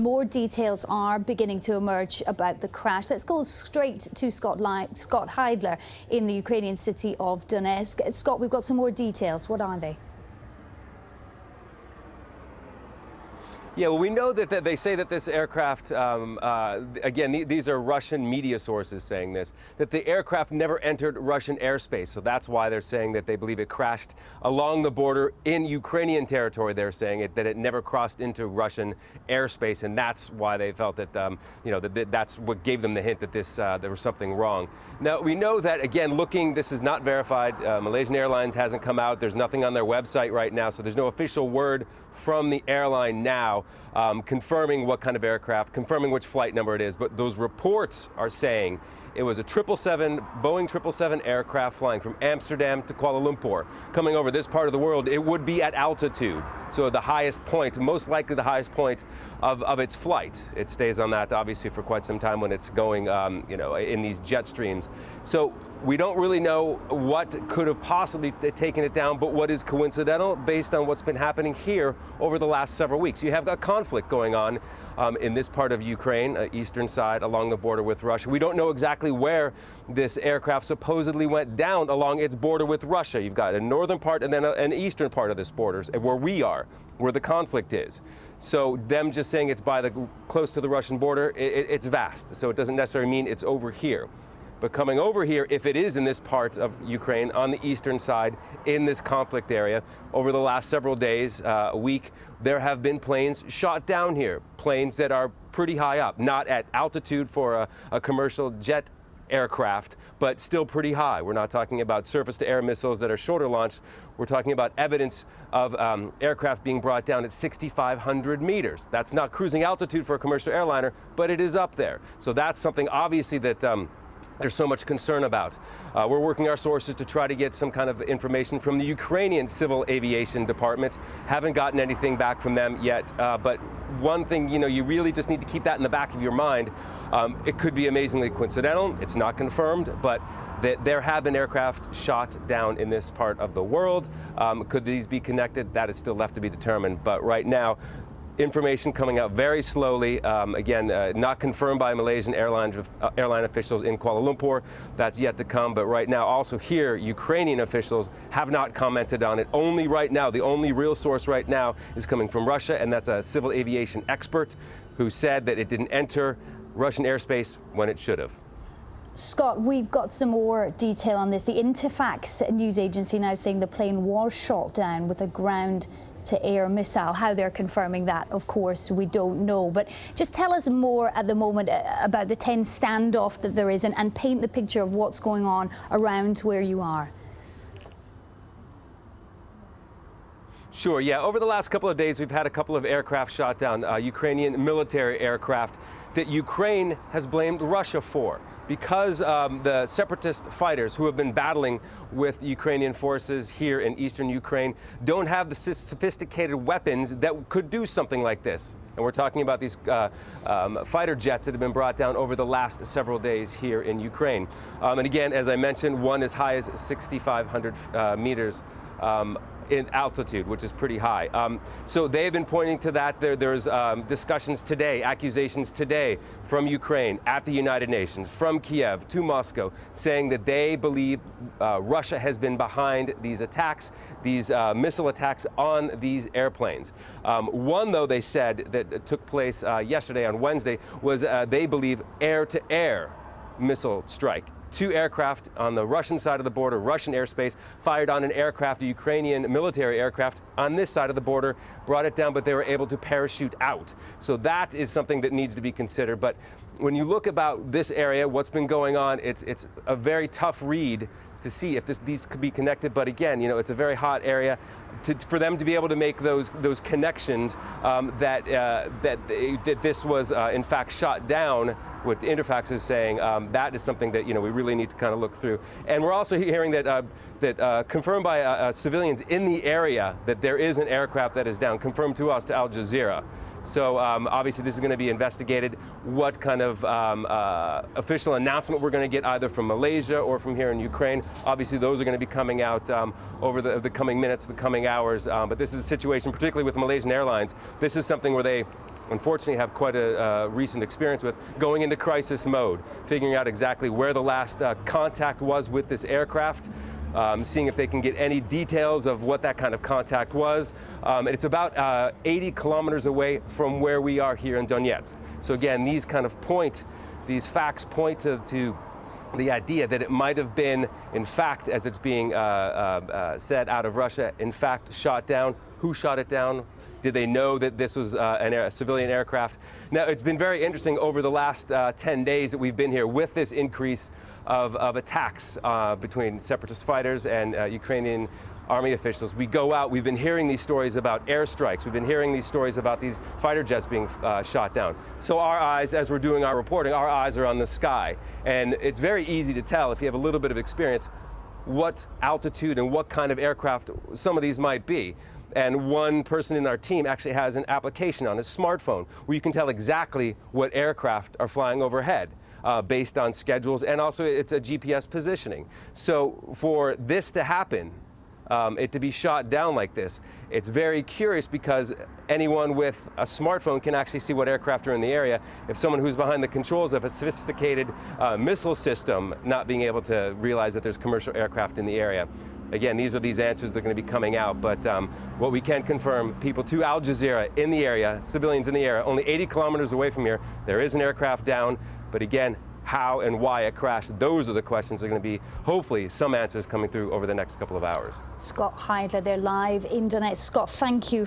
more details are beginning to emerge about the crash. Let's go straight to Scott Heidler in the Ukrainian city of Donetsk. Scott, we've got some more details. What are they? Yeah, well, we know that they say that this aircraft, again, these are Russian media sources saying this, that the aircraft never entered Russian airspace. So that's why they're saying that they believe it crashed along the border in Ukrainian territory. They're saying that it never crossed into Russian airspace. And that's why they felt that, that's what gave them the hint that there was something wrong. Now, we know that, again, this is not verified. Malaysian Airlines hasn't come out. There's nothing on their website right now. So there's no official word from the airline now confirming what kind of aircraft, confirming which flight number it is, but those reports are saying it was a Boeing 777 aircraft flying from Amsterdam to Kuala Lumpur. Coming over this part of the world, it would be at altitude, so the highest point, most likely the highest point of its flight. It stays on that, obviously, for quite some time when it's going, in these jet streams. So we don't really know what could have possibly taken it down, but what is coincidental based on what's been happening here over the last several weeks. You have a conflict going on in this part of Ukraine, eastern side along the border with Russia. We don't know exactly where this aircraft supposedly went down along its border with Russia. You've got a northern part and then an eastern part of this border, where we are, where the conflict is. So them just saying it's close to the Russian border, it's vast. So it doesn't necessarily mean it's over here. But coming over here, if it is in this part of Ukraine, on the eastern side, in this conflict area, over the last several days, a week, there have been planes shot down here, planes that are pretty high up, not at altitude for a commercial jet aircraft, but still pretty high. We're not talking about surface-to-air missiles that are shorter launched. We're talking about evidence of aircraft being brought down at 6,500 meters. That's not cruising altitude for a commercial airliner, but it is up there. So that's something, obviously, that there's so much concern about. We're working our sources to try to get some kind of information from the Ukrainian Civil Aviation Department. Haven't gotten anything back from them yet, but one thing, you really just need to keep that in the back of your mind. It could be amazingly coincidental. It's not confirmed, but that there have been aircraft shot down in this part of the world. Could these be connected? That is still left to be determined. But right now, information coming out very slowly. Again, not confirmed by Malaysian airline officials in Kuala Lumpur. That's yet to come. But right now, also here, Ukrainian officials have not commented on it. Only right now, the only real source right now is coming from Russia, and that's a civil aviation expert who said that it didn't enter Russian airspace when it should have. Scott, we've got some more detail on this. The Interfax news agency now saying the plane was shot down with a ground-to-air missile. How they're confirming that, of course, we don't know. But just tell us more at the moment about the tense standoff that there is, and paint the picture of what's going on around where you are. Sure, yeah. Over the last couple of days, we've had a couple of aircraft shot down, Ukrainian military aircraft that Ukraine has blamed Russia for, because the separatist fighters who have been battling with Ukrainian forces here in eastern Ukraine don't have the sophisticated weapons that could do something like this. And we're talking about these fighter jets that have been brought down over the last several days here in Ukraine. And again, as I mentioned, one as high as 6,500 meters in altitude, which is pretty high. So they've been pointing to that. There's discussions today, accusations today from Ukraine at the United Nations, from Kiev to Moscow, saying that they believe Russia has been behind these attacks, these missile attacks on these airplanes. One, though, they said that took place yesterday on Wednesday was they believe air-to-air missile strike. 2 aircraft on the Russian side of the border, Russian airspace, fired on an aircraft, a Ukrainian military aircraft on this side of the border, brought it down, but they were able to parachute out. So that is something that needs to be considered. But when you look about this area, what's been going on, it's a very tough read to see if these could be connected. But again, it's a very hot area. For them to be able to make those connections that this was in fact shot down, what the Interfax is saying, that is something that we really need to kind of look through. And we're also hearing that confirmed by civilians in the area that there is an aircraft that is down, confirmed to us, to Al Jazeera. So obviously this is going to be investigated. What kind of official announcement we're going to get either from Malaysia or from here in Ukraine. Obviously those are going to be coming out over the coming minutes, the coming hours. But this is a situation, particularly with Malaysian Airlines. This is something where they unfortunately have quite a recent experience with, going into crisis mode, figuring out exactly where the last contact was with this aircraft, seeing if they can get any details of what that kind of contact was. And it's about 80 kilometers away from where we are here in Donetsk. So again, these facts point to the idea that it might have been, in fact, as it's being said out of Russia, in fact shot down. Who shot it down? Did they know that this was a civilian aircraft? Now, it's been very interesting over the last 10 days that we've been here with this increase of attacks between separatist fighters and Ukrainian army officials. We go out, we've been hearing these stories about airstrikes, we've been hearing these stories about these fighter jets being shot down. So our eyes, as we're doing our reporting, our eyes are on the sky. And it's very easy to tell, if you have a little bit of experience, what altitude and what kind of aircraft some of these might be. And one person in our team actually has an application on his smartphone where you can tell exactly what aircraft are flying overhead based on schedules, and also it's a GPS positioning. So for this to happen, it to be shot down like this, it's very curious because anyone with a smartphone can actually see what aircraft are in the area. If someone who's behind the controls of a sophisticated missile system not being able to realize that there's commercial aircraft in the area. Again, these are these answers that are going to be coming out, but what we can confirm, people to Al Jazeera in the area, civilians in the area, only 80 kilometers away from here, there is an aircraft down, but again, how and why it crashed, those are the questions that are going to be, hopefully, some answers coming through over the next couple of hours. Scott Heidler, they're live in Donetsk. Scott, thank you.